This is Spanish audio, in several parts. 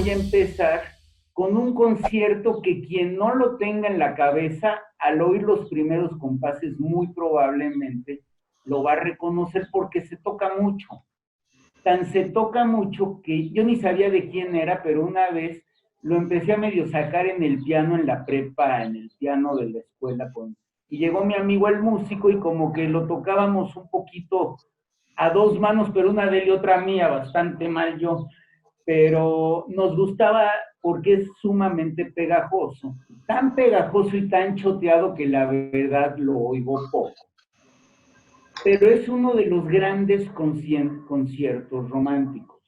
voy a empezar con un concierto que quien no lo tenga en la cabeza, al oír los primeros compases, muy probablemente lo va a reconocer porque se toca mucho. Tan se toca mucho que yo ni sabía de quién era, pero una vez lo empecé a medio sacar en el piano, en la prepa, en el piano de la escuela. Y llegó mi amigo el músico y como que lo tocábamos un poquito a dos manos, pero una de él y otra mía, bastante mal yo, pero nos gustaba porque es sumamente pegajoso, tan pegajoso y tan choteado que la verdad lo oigo poco, pero es uno de los grandes conciertos románticos.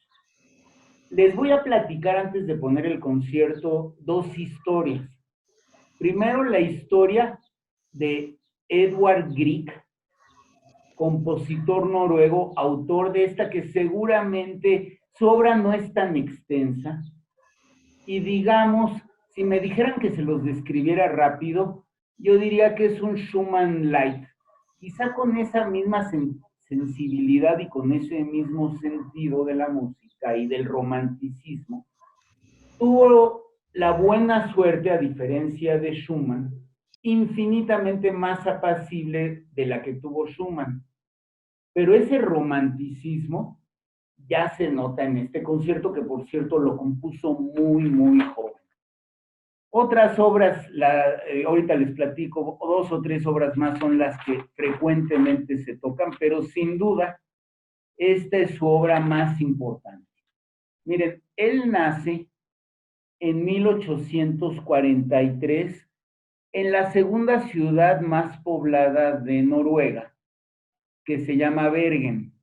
Les voy a platicar antes de poner el concierto dos historias. Primero, la historia de Edvard Grieg, compositor noruego, autor de esta que seguramente su obra no es tan extensa. Y digamos, si me dijeran que se los describiera rápido, yo diría que es un Schumann light. Quizá con esa misma sensibilidad y con ese mismo sentido de la música y del romanticismo. Tuvo la buena suerte, a diferencia de Schumann, infinitamente más apacible de la que tuvo Schumann. Pero ese romanticismo ya se nota en este concierto, que por cierto lo compuso muy, muy joven. Otras obras, ahorita les platico, dos o tres obras más son las que frecuentemente se tocan, pero sin duda, esta es su obra más importante. Miren, él nace en 1843 en la segunda ciudad más poblada de Noruega, que se llama Bergen.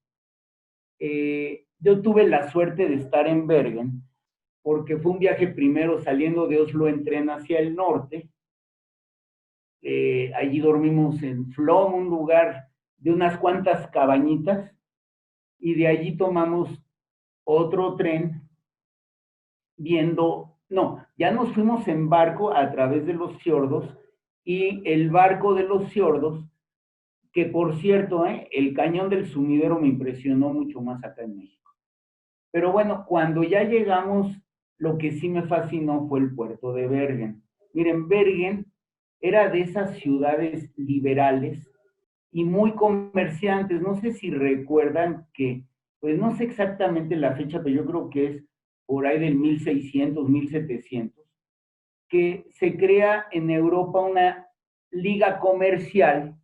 Yo tuve la suerte de estar en Bergen, porque fue un viaje primero saliendo de Oslo en tren hacia el norte. Allí dormimos en Flom, un lugar de unas cuantas cabañitas, y de allí tomamos otro tren ya nos fuimos en barco a través de los fiordos, y el barco de los fiordos, que por cierto, el cañón del sumidero me impresionó mucho más acá en México. Pero bueno, cuando ya llegamos, lo que sí me fascinó fue el puerto de Bergen. Miren, Bergen era de esas ciudades liberales y muy comerciantes. No sé si recuerdan que, pues no sé exactamente la fecha, pero yo creo que es por ahí del 1600, 1700, que se crea en Europa una liga comercial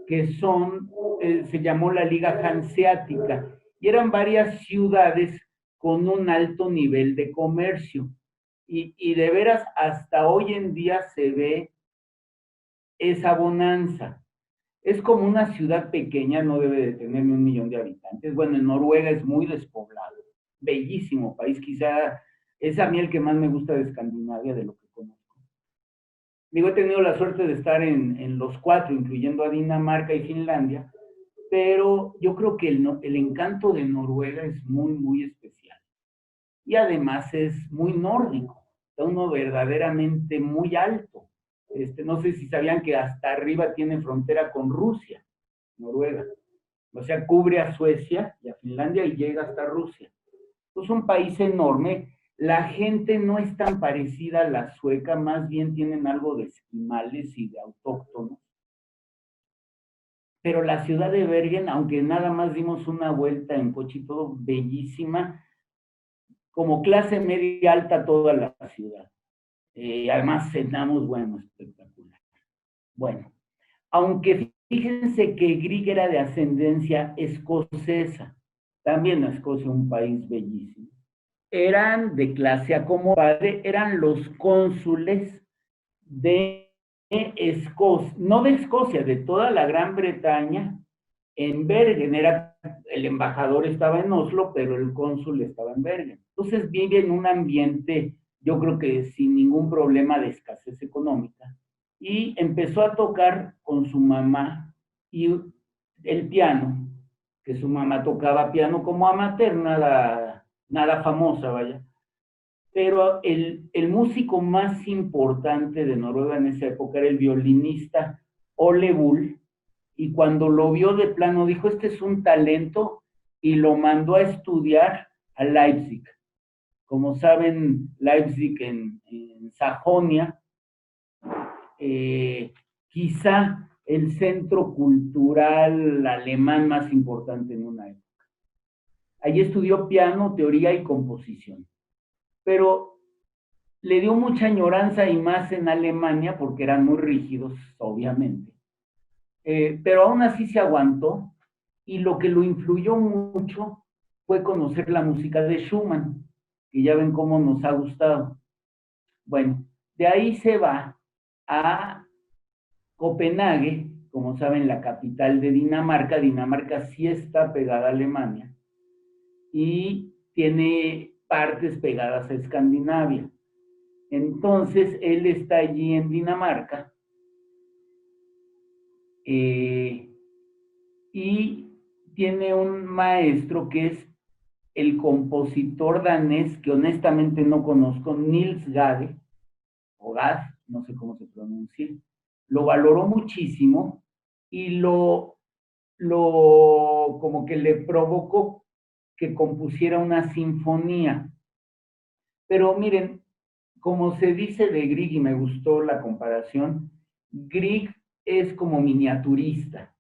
que se llamó la Liga Hanseática, y eran varias ciudades con un alto nivel de comercio. Y de veras, hasta hoy en día se ve esa bonanza. Es como una ciudad pequeña, no debe de tener ni 1 millón de habitantes. Bueno, en Noruega es muy despoblado, bellísimo país, quizá es a mí el que más me gusta de Escandinavia, de lo que conozco. Digo, he tenido la suerte de estar en los cuatro, incluyendo a Dinamarca y Finlandia, pero yo creo que el encanto de Noruega es muy, muy especial. Y además es muy nórdico, está uno verdaderamente muy alto. No sé si sabían que hasta arriba tiene frontera con Rusia, Noruega. O sea, cubre a Suecia y a Finlandia y llega hasta Rusia. Es un país enorme. La gente no es tan parecida a la sueca, más bien tienen algo de esquimales y de autóctonos. Pero la ciudad de Bergen, aunque nada más dimos una vuelta en coche y todo, bellísima, como clase media alta toda la ciudad. Además cenamos, bueno, espectacular. Bueno, aunque fíjense que Grieg era de ascendencia escocesa, también Escocia un país bellísimo. Eran de clase acomodada, eran los cónsules de Escocia, no de Escocia, de toda la Gran Bretaña, en Bergen. El embajador estaba en Oslo, pero el cónsul estaba en Bergen. Entonces vive en un ambiente, yo creo que sin ningún problema de escasez económica, y empezó a tocar con su mamá y el piano, que su mamá tocaba piano como amateur, nada famosa, vaya. Pero el músico más importante de Noruega en esa época era el violinista Ole Bull, y cuando lo vio de plano dijo, este es un talento, y lo mandó a estudiar a Leipzig. Como saben, Leipzig en Sajonia, quizá el centro cultural alemán más importante en una época. Allí estudió piano, teoría y composición. Pero le dio mucha añoranza y más en Alemania porque eran muy rígidos, obviamente. Pero aún así se aguantó y lo que lo influyó mucho fue conocer la música de Schumann, que ya ven cómo nos ha gustado. Bueno, de ahí se va a Copenhague, como saben, la capital de Dinamarca. Dinamarca sí está pegada a Alemania y tiene partes pegadas a Escandinavia. Entonces, él está allí en Dinamarca y tiene un maestro que es el compositor danés, que honestamente no conozco, Niels Gade, o Gad, no sé cómo se pronuncia. Lo valoró muchísimo y como que le provocó que compusiera una sinfonía. Pero miren, como se dice de Grieg, y me gustó la comparación, Grieg es como miniaturista.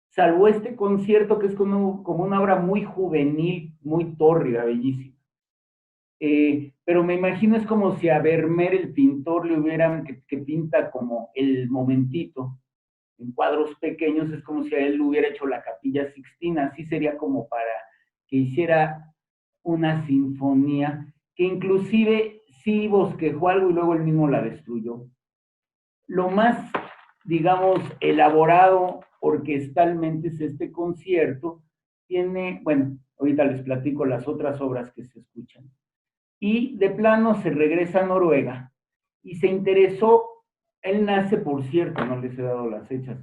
Salvo este concierto que es como una obra muy juvenil, muy tórrida, bellísima. Pero me imagino es como si a Vermeer, el pintor, le hubieran, que pinta como el momentito, en cuadros pequeños, es como si a él le hubiera hecho la Capilla Sixtina, así sería como para que hiciera una sinfonía, que inclusive sí bosquejó algo y luego él mismo la destruyó. Lo más, digamos, elaborado orquestalmente es este concierto. Tiene, bueno, ahorita les platico las otras obras que se escuchan. Y de plano se regresa a Noruega y se interesó, él nace, por cierto, no les he dado las fechas,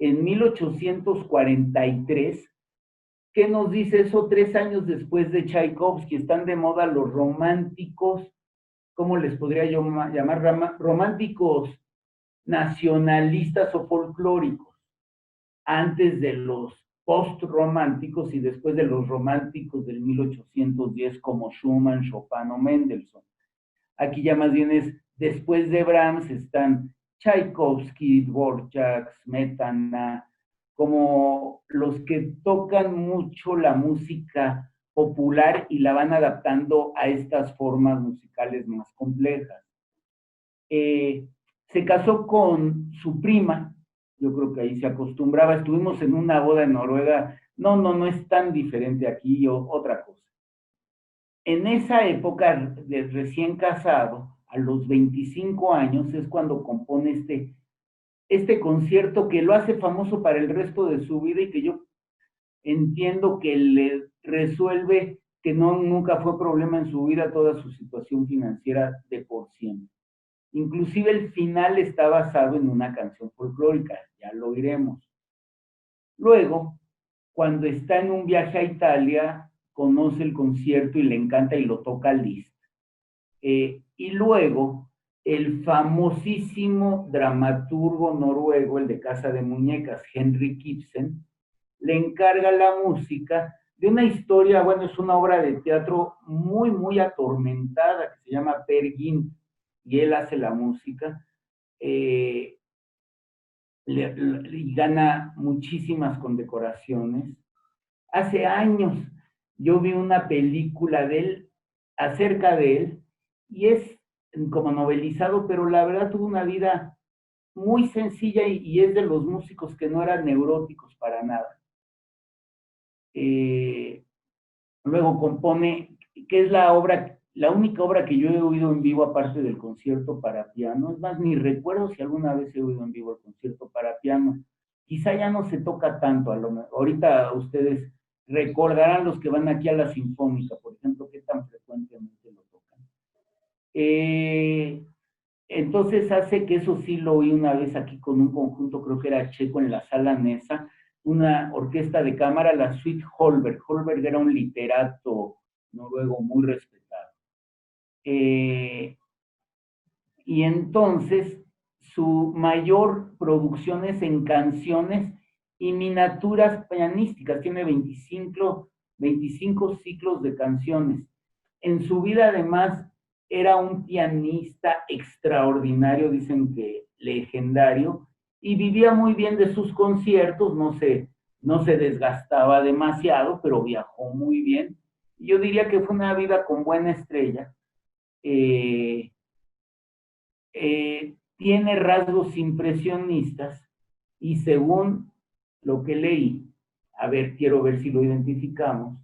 en 1843. ¿Qué nos dice eso? 3 años después de Tchaikovsky. Están de moda los románticos, ¿cómo les podría yo llamar? Románticos nacionalistas o folclóricos, antes de los post-románticos y después de los románticos del 1810 como Schumann, Chopin o Mendelssohn. Aquí ya más bien es, después de Brahms están Tchaikovsky, Dvorak, Smetana, como los que tocan mucho la música popular y la van adaptando a estas formas musicales más complejas. Se casó con su prima, yo creo que ahí se acostumbraba, estuvimos en una boda en Noruega, no es tan diferente aquí, otra cosa. En esa época, de recién casado, a los 25 años, es cuando compone este concierto que lo hace famoso para el resto de su vida y que yo entiendo que le resuelve que nunca fue problema en su vida toda su situación financiera de por siempre. Inclusive el final está basado en una canción folclórica, ya lo oiremos. Luego, cuando está en un viaje a Italia, conoce el concierto y le encanta y lo toca Liszt. Y luego, el famosísimo dramaturgo noruego, el de Casa de Muñecas, Henrik Ibsen, le encarga la música de una historia, bueno, es una obra de teatro muy, muy atormentada que se llama Peer Gynt, y él hace la música, y gana muchísimas condecoraciones. Hace años yo vi una película de él, acerca de él, y es como novelizado, pero la verdad tuvo una vida muy sencilla y es de los músicos que no eran neuróticos para nada. Luego compone, que es la única obra que yo he oído en vivo aparte del concierto para piano. Es más, ni recuerdo si alguna vez he oído en vivo el concierto para piano. Quizá ya no se toca tanto, ahorita ustedes recordarán los que van aquí a la Sinfónica, por ejemplo, qué tan frecuentemente lo tocan. Entonces hace que eso sí lo oí una vez aquí con un conjunto, creo que era checo, en la Sala Nesa, una orquesta de cámara, la Suite Holberg. Holberg era un literato noruego muy respetado. Y entonces su mayor producción es en canciones y miniaturas pianísticas. Tiene 25 ciclos de canciones. En su vida, además, era un pianista extraordinario, dicen que legendario, y vivía muy bien de sus conciertos, no se desgastaba demasiado, pero viajó muy bien. Yo diría que fue una vida con buena estrella. Eh, Tiene rasgos impresionistas y según lo que leí, a ver, quiero ver si lo identificamos,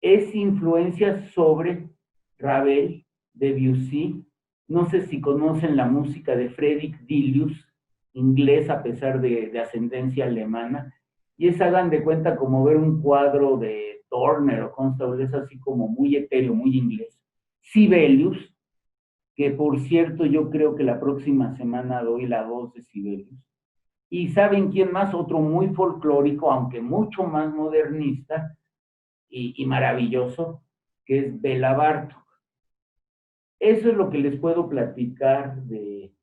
es influencia sobre Ravel, Debussy. No sé si conocen la música de Frédéric Delius, inglés a pesar de ascendencia alemana, y es, hagan de cuenta, como ver un cuadro de Turner o Constable, es así como muy etéreo, muy inglés. Sibelius, que por cierto yo creo que la próxima semana doy la voz de Sibelius. Y ¿saben quién más? Otro muy folclórico, aunque mucho más modernista y maravilloso, que es Bela Bartok. Eso es lo que les puedo platicar de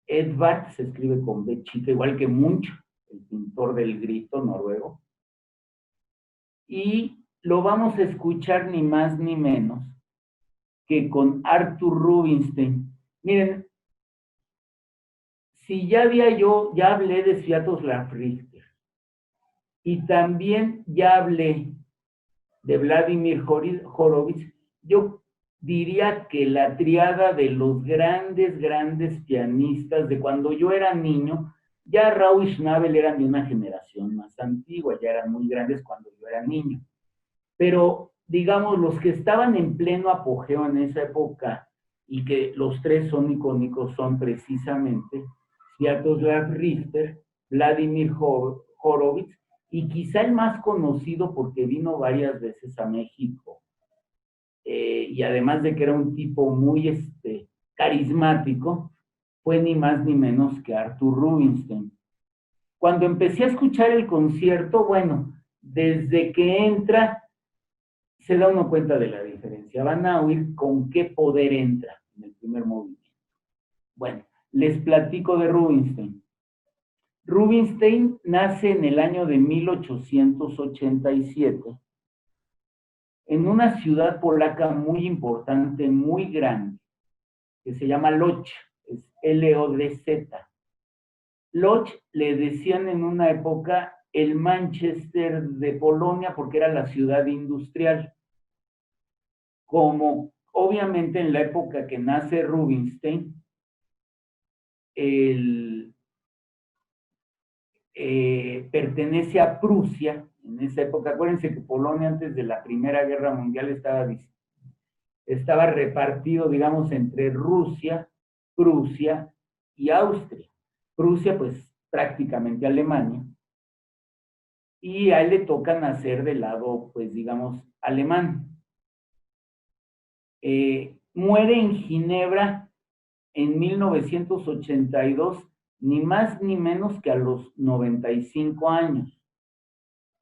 Edvard, se escribe con B chica, igual que Munch, el pintor del grito noruego. Y lo vamos a escuchar ni más ni menos que con Arthur Rubinstein. Miren, si ya hablé de Sviatoslav Richter y también ya hablé de Vladimir Horowitz, yo diría que la triada de los grandes pianistas de cuando yo era niño, ya Raúl y Schnabel eran de una generación más antigua, ya eran muy grandes cuando yo era niño. Pero, digamos, los que estaban en pleno apogeo en esa época y que los tres son icónicos son precisamente Sviatoslav Richter, Vladimir Horowitz y quizá el más conocido porque vino varias veces a México y además de que era un tipo muy carismático, fue ni más ni menos que Arthur Rubinstein. Cuando empecé a escuchar el concierto, bueno, desde que entra, se da uno cuenta de la diferencia. Van a oír con qué poder entra en el primer movimiento. Bueno, les platico de Rubinstein. Rubinstein nace en el año de 1887 en una ciudad polaca muy importante, muy grande, que se llama Lodz, es L-O-D-Z. Lodz le decían en una época el Manchester de Polonia porque era la ciudad industrial. Como obviamente en la época que nace Rubinstein, pertenece a Prusia, en esa época, acuérdense que Polonia antes de la Primera Guerra Mundial estaba repartido, digamos, entre Rusia, Prusia y Austria. Prusia, pues prácticamente Alemania, y a él le toca nacer del lado, pues digamos, alemán. Muere en Ginebra en 1982, ni más ni menos que a los 95 años.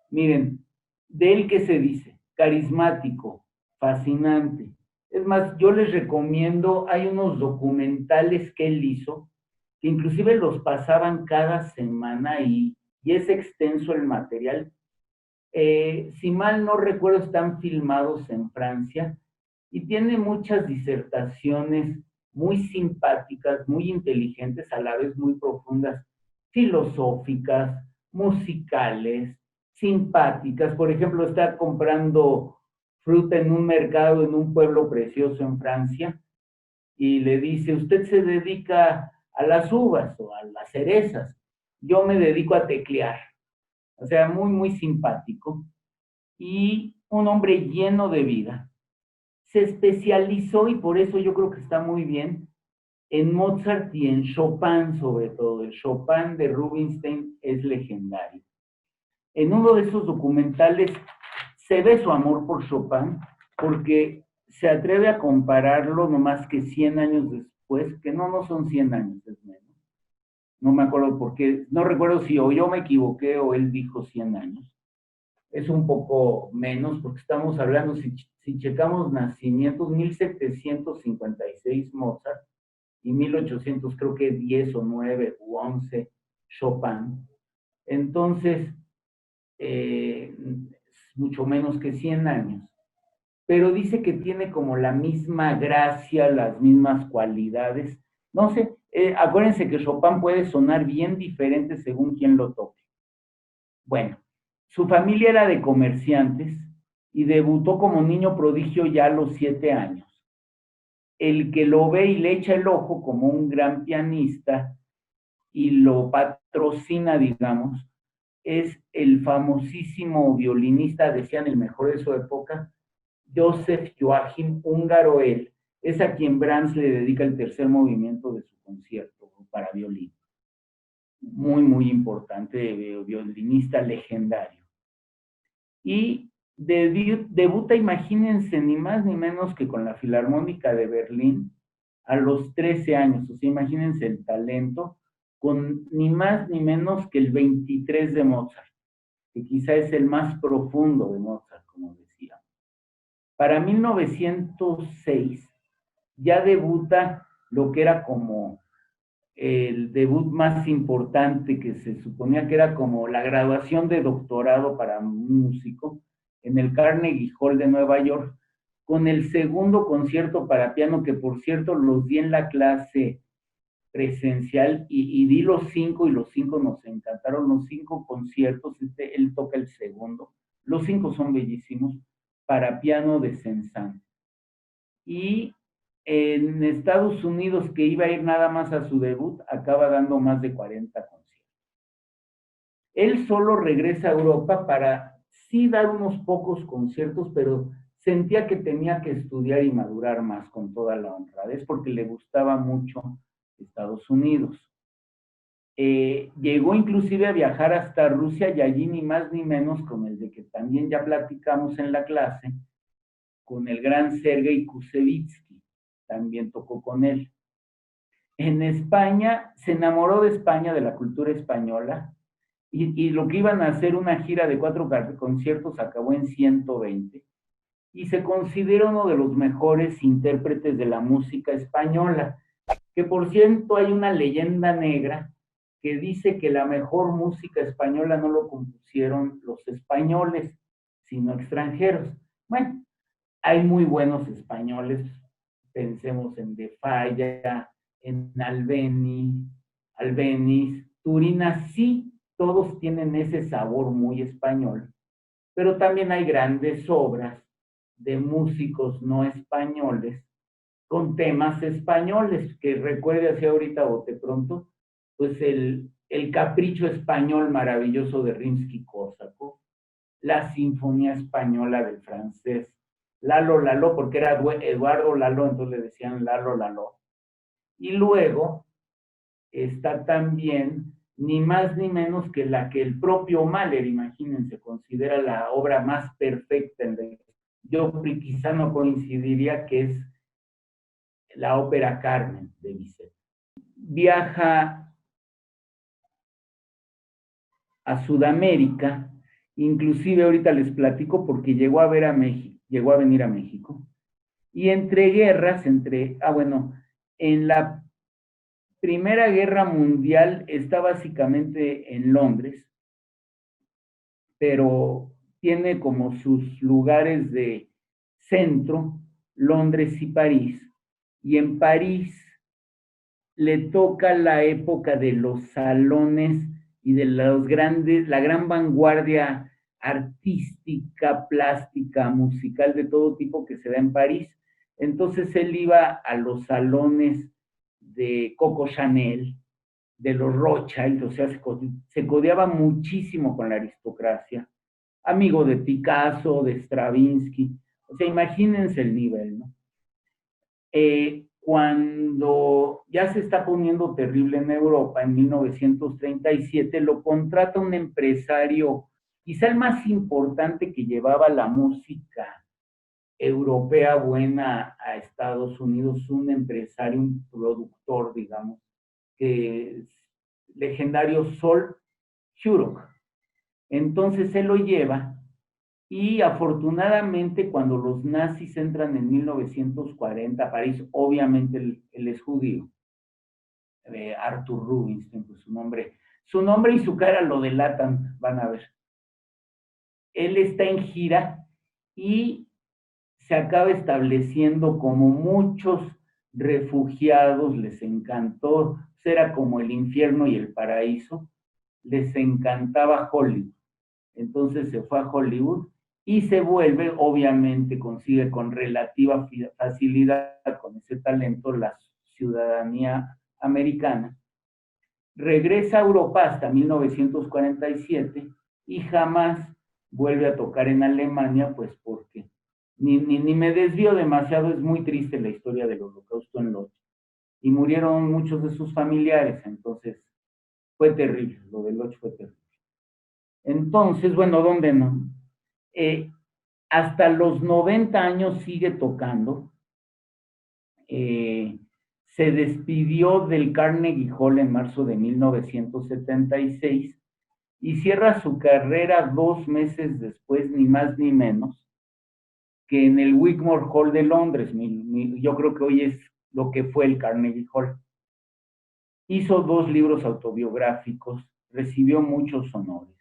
Miren, de él qué se dice, carismático, fascinante. Es más, yo les recomiendo, hay unos documentales que él hizo, que inclusive los pasaban cada semana y es extenso el material. Si mal no recuerdo, están filmados en Francia y tiene muchas disertaciones muy simpáticas, muy inteligentes, a la vez muy profundas, filosóficas, musicales, simpáticas. Por ejemplo, está comprando fruta en un mercado en un pueblo precioso en Francia y le dice, usted se dedica a las uvas o a las cerezas, yo me dedico a teclear. O sea, muy simpático y un hombre lleno de vida. Se especializó, y por eso yo creo que está muy bien, en Mozart y en Chopin sobre todo. El Chopin de Rubinstein es legendario. En uno de esos documentales se ve su amor por Chopin porque se atreve a compararlo no más que 100 años después, que no son 100 años, es menos. No me acuerdo por qué, no recuerdo si o yo me equivoqué o él dijo 100 años. Es un poco menos porque estamos hablando, si checamos nacimientos, 1756 Mozart y 1800 creo que 10 o 9 u 11 Chopin. Entonces, mucho menos que 100 años. pero dice que tiene como la misma gracia, las mismas cualidades. No sé, acuérdense que Chopin puede sonar bien diferente según quien lo toque. Bueno, su familia era de comerciantes y debutó como niño prodigio ya a los 7 años. El que lo ve y le echa el ojo como un gran pianista y lo patrocina, digamos, es el famosísimo violinista, decían el mejor de su época, Joseph Joachim Húngaro él, es a quien Brahms le dedica el tercer movimiento de su concierto para violín. Muy, muy importante, violinista legendario. Y debuta, imagínense, ni más ni menos que con la Filarmónica de Berlín a los 13 años. O sea, imagínense el talento, con ni más ni menos que el 23 de Mozart, que quizá es el más profundo de Mozart, como decía. Para 1906 ya debuta lo que era como el debut más importante, que se suponía que era como la graduación de doctorado para un músico, en el Carnegie Hall de Nueva York, con el segundo concierto para piano, que por cierto los di en la clase presencial y di los 5 y los 5 nos encantaron, los 5 conciertos, él toca el segundo, los 5 son bellísimos, para piano de Saint-Saëns. Y en Estados Unidos, que iba a ir nada más a su debut, acaba dando más de 40 conciertos. Él solo regresa a Europa para sí dar unos pocos conciertos, pero sentía que tenía que estudiar y madurar más, con toda la honradez, porque le gustaba mucho Estados Unidos. Llegó inclusive a viajar hasta Rusia, y allí ni más ni menos con el de que también ya platicamos en la clase, con el gran Sergei Kusevitsky, también tocó con él. En España, se enamoró de España, de la cultura española, y lo que iban a hacer una gira de 4 conciertos acabó en 120, y se considera uno de los mejores intérpretes de la música española, que por cierto hay una leyenda negra que dice que la mejor música española no lo compusieron los españoles, sino extranjeros. Bueno, hay muy buenos españoles, pensemos en De Falla, en Albeniz, Turina, sí, todos tienen ese sabor muy español, pero también hay grandes obras de músicos no españoles con temas españoles, que recuerde así ahorita bote pronto, pues el capricho español maravilloso de Rimsky-Kórsakov, la sinfonía española del francés Lalo Lalo, porque era Eduardo Lalo, entonces le decían Lalo Lalo. Y luego está también ni más ni menos que la que el propio Mahler, imagínense, considera la obra más perfecta. Yo quizá no coincidiría, que es la ópera Carmen de Bizet. Viaja a Sudamérica, inclusive ahorita les platico porque llegó a venir a México, y entre guerras, en la Primera Guerra Mundial está básicamente en Londres, pero tiene como sus lugares de centro Londres y París, y en París le toca la época de los salones y de la gran vanguardia artística, plástica, musical de todo tipo que se da en París. Entonces él iba a los salones de Coco Chanel, de los Rothschild, o sea, se codeaba muchísimo con la aristocracia, amigo de Picasso, de Stravinsky, o sea, imagínense el nivel, ¿no? Cuando ya se está poniendo terrible en Europa, en 1937, lo contrata un empresario, quizá el más importante que llevaba la música europea buena a Estados Unidos, un empresario, un productor, digamos, que es legendario, Sol Shurok. Entonces él lo lleva, y afortunadamente cuando los nazis entran en 1940 a París, obviamente él es judío, Arthur Rubinstein, pues su nombre y su cara lo delatan, van a ver. Él está en gira y se acaba estableciendo como muchos refugiados, les encantó, era como el infierno y el paraíso, les encantaba Hollywood. Entonces se fue a Hollywood y se vuelve, obviamente consigue con relativa facilidad, con ese talento, la ciudadanía americana. Regresa a Europa hasta 1947 y jamás vuelve a tocar en Alemania, pues porque ni me desvío demasiado, es muy triste la historia del Holocausto en Lodz. Y murieron muchos de sus familiares, entonces fue terrible, lo de Lodz fue terrible. Entonces, bueno, ¿dónde no? Hasta los 90 años sigue tocando. Se despidió del Carnegie Hall en marzo de 1976 y cierra su carrera 2 meses después, ni más ni menos, que en el Wigmore Hall de Londres. Yo creo que hoy es lo que fue el Carnegie Hall. Hizo 2 libros autobiográficos, recibió muchos honores.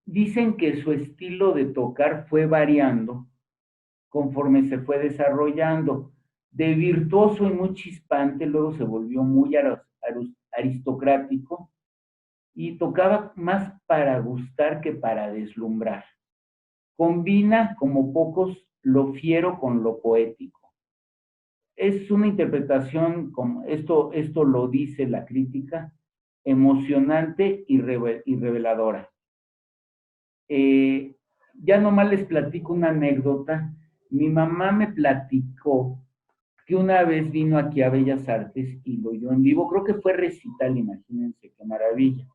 Dicen que su estilo de tocar fue variando conforme se fue desarrollando. De virtuoso y muy chispante, luego se volvió muy aristocrático y tocaba más para gustar que para deslumbrar. Combina, como pocos, lo fiero con lo poético. Es una interpretación, como esto lo dice la crítica, emocionante y reveladora. Ya nomás les platico una anécdota. Mi mamá me platicó que una vez vino aquí a Bellas Artes y lo oyó en vivo, creo que fue recital, imagínense qué maravilla.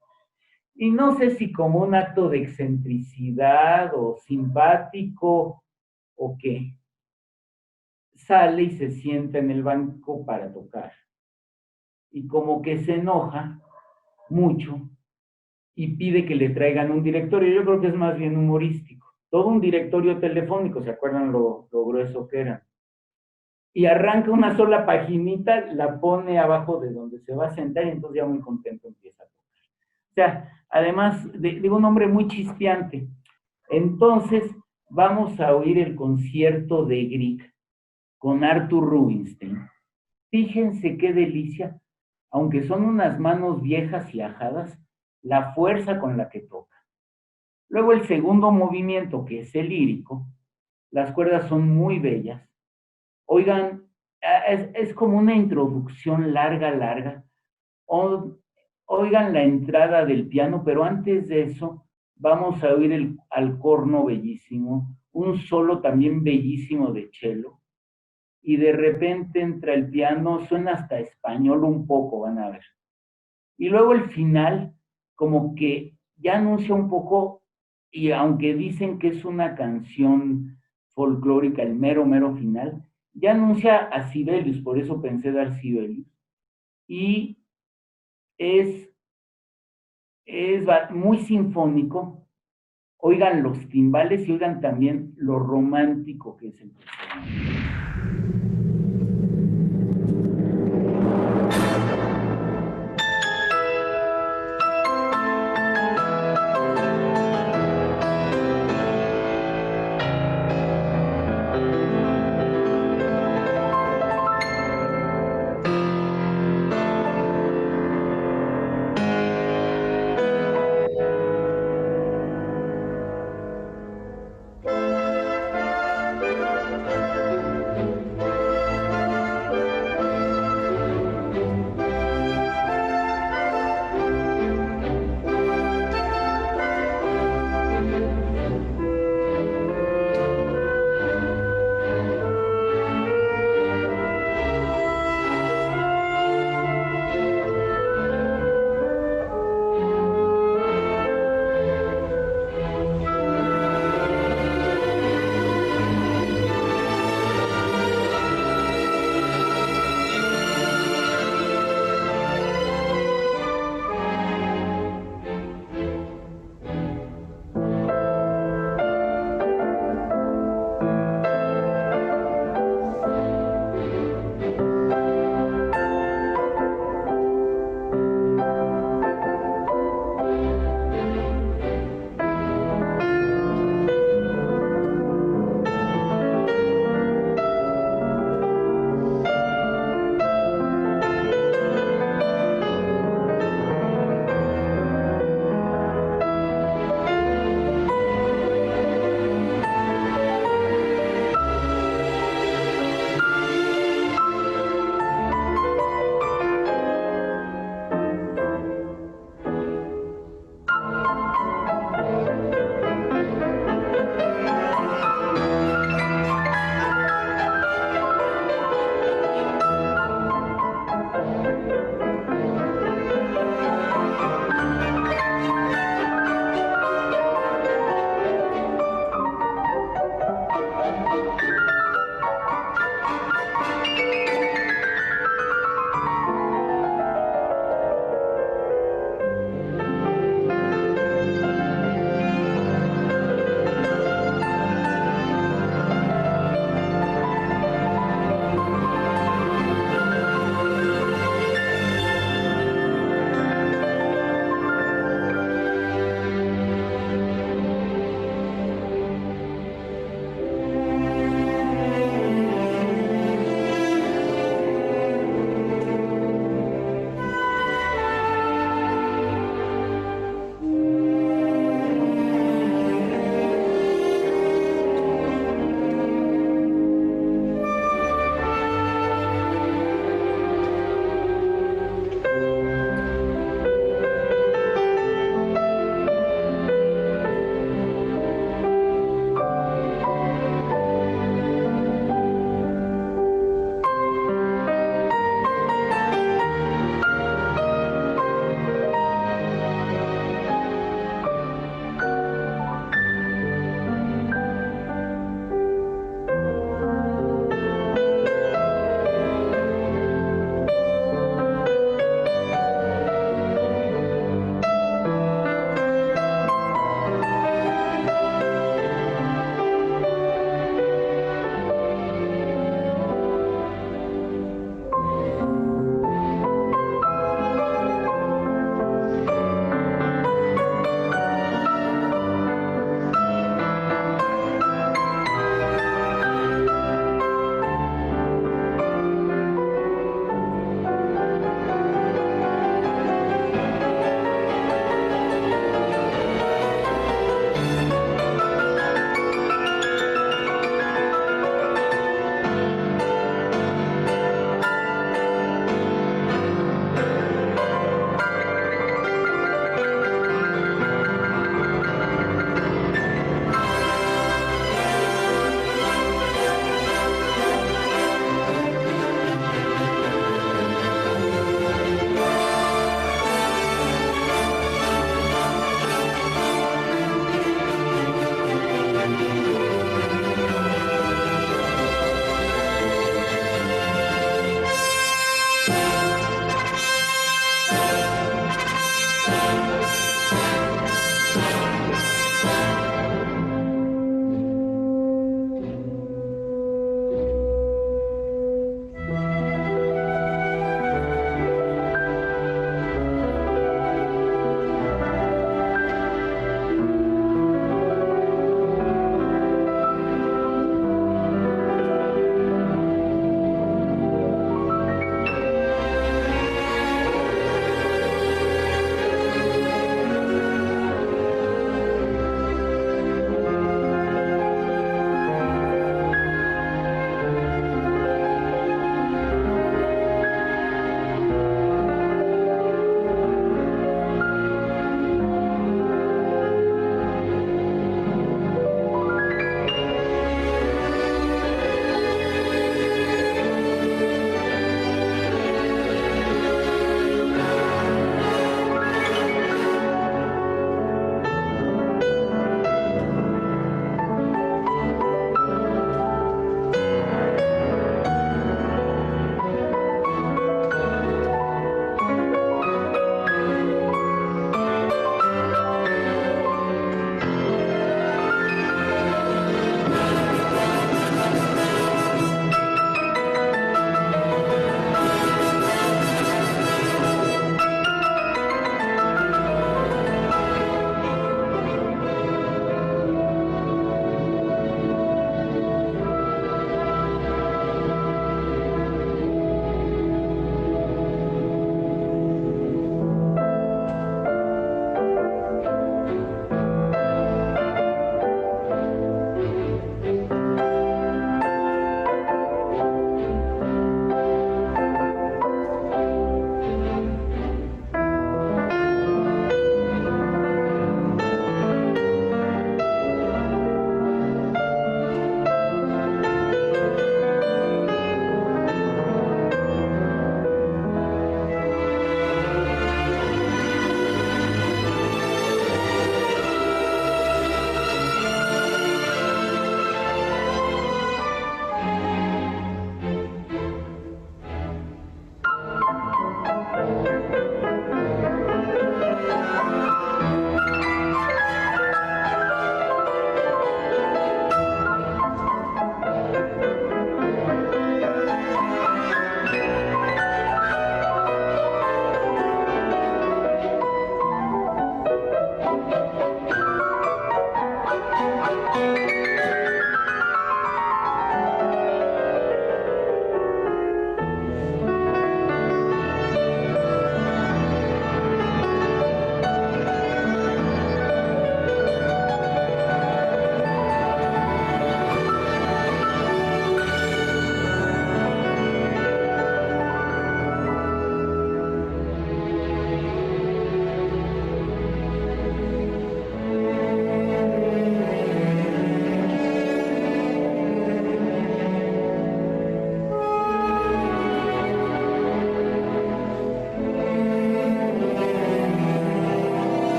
Y no sé si como un acto de excentricidad o simpático o qué, sale y se sienta en el banco para tocar. Y como que se enoja mucho y pide que le traigan un directorio. Yo creo que es más bien humorístico. Todo un directorio telefónico, ¿se acuerdan lo grueso que era? Y arranca una sola paginita, la pone abajo de donde se va a sentar y entonces ya muy contento empieza a tocar. O sea, además de un hombre muy chispeante. Entonces, vamos a oír el concierto de Grieg con Arthur Rubinstein. Fíjense qué delicia, aunque son unas manos viejas y ajadas, la fuerza con la que toca. Luego el segundo movimiento, que es el lírico, las cuerdas son muy bellas. Oigan, es como una introducción larga. Oigan la entrada del piano, pero antes de eso vamos a oír al corno bellísimo, un solo también bellísimo de cello, y de repente entra el piano, suena hasta español un poco, van a ver. Y luego el final, como que ya anuncia un poco, y aunque dicen que es una canción folclórica, el mero final, ya anuncia a Sibelius, por eso pensé dar Sibelius. Y es muy sinfónico. Oigan los timbales y oigan también lo romántico que es el personaje.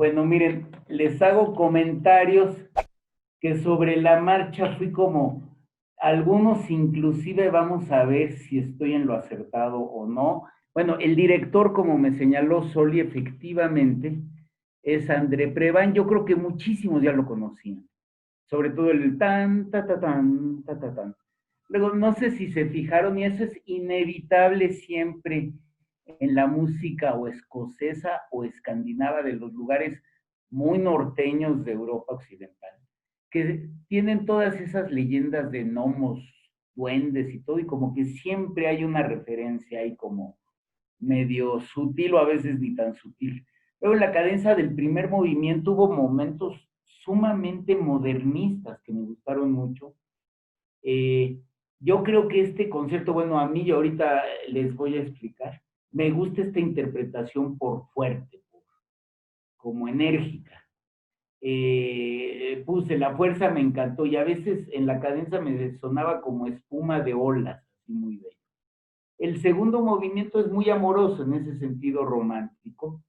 Bueno, miren, les hago comentarios que sobre la marcha fui como, algunos inclusive vamos a ver si estoy en lo acertado o no. Bueno, el director, como me señaló Soli, efectivamente, es André Preván. Yo creo que muchísimos ya lo conocían, sobre todo el tan, ta, ta, tan, ta, ta, tan. Luego, no sé si se fijaron, y eso es inevitable siempre en la música o escocesa o escandinava de los lugares muy norteños de Europa Occidental, que tienen todas esas leyendas de gnomos, duendes y todo, y como que siempre hay una referencia ahí como medio sutil o a veces ni tan sutil. Luego en la cadencia del primer movimiento hubo momentos sumamente modernistas que me gustaron mucho. Eh, yo creo que este concierto, bueno, a mí, yo ahorita les voy a explicar, me gusta esta interpretación por fuerte, como enérgica. Puse la fuerza, me encantó, y a veces en la cadencia me sonaba como espuma de olas, así muy bello. El segundo movimiento es muy amoroso, en ese sentido romántico.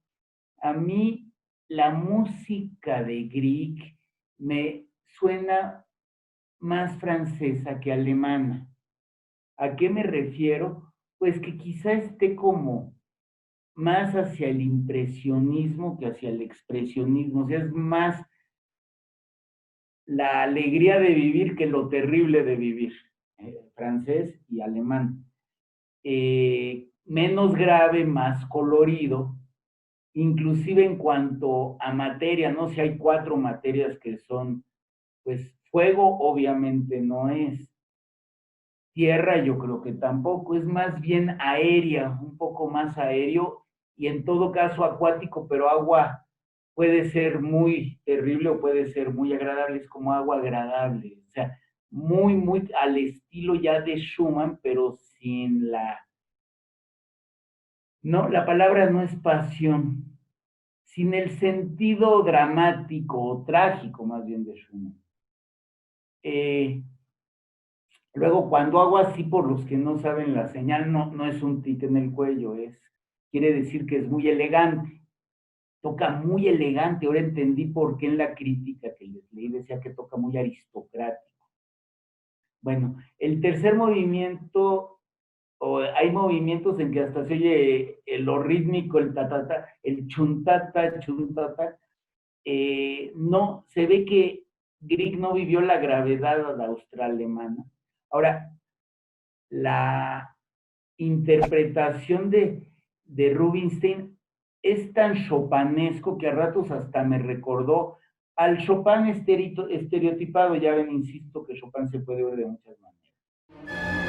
A mí la música de Grieg me suena más francesa que alemana. ¿A qué me refiero? Pues que quizá esté como más hacia el impresionismo que hacia el expresionismo. O sea, es más la alegría de vivir que lo terrible de vivir. Francés y alemán. Menos grave, más colorido, inclusive en cuanto a materia, ¿no? Si hay 4 materias que son, pues fuego obviamente no es, tierra yo creo que tampoco, es más bien aérea, un poco más aéreo y en todo caso acuático, pero agua puede ser muy terrible o puede ser muy agradable, es como agua agradable, o sea, muy, muy al estilo ya de Schumann, pero sin la, no, la palabra no es pasión, sin el sentido dramático o trágico más bien de Schumann. Eh, Luego, cuando hago así, por los que no saben, la señal no es un tic en el cuello, quiere decir que es muy elegante, toca muy elegante. Ahora entendí por qué en la crítica que les leí decía que toca muy aristocrático. Bueno, el tercer movimiento, o hay movimientos en que hasta se oye lo rítmico, el tatata, el chuntata, chuntata. No, se ve que Grieg no vivió la gravedad austral-alemana. Ahora, la interpretación de Rubinstein es tan chopanesco que a ratos hasta me recordó al Chopin estereotipado. Ya ven, insisto que Chopin se puede ver de muchas maneras.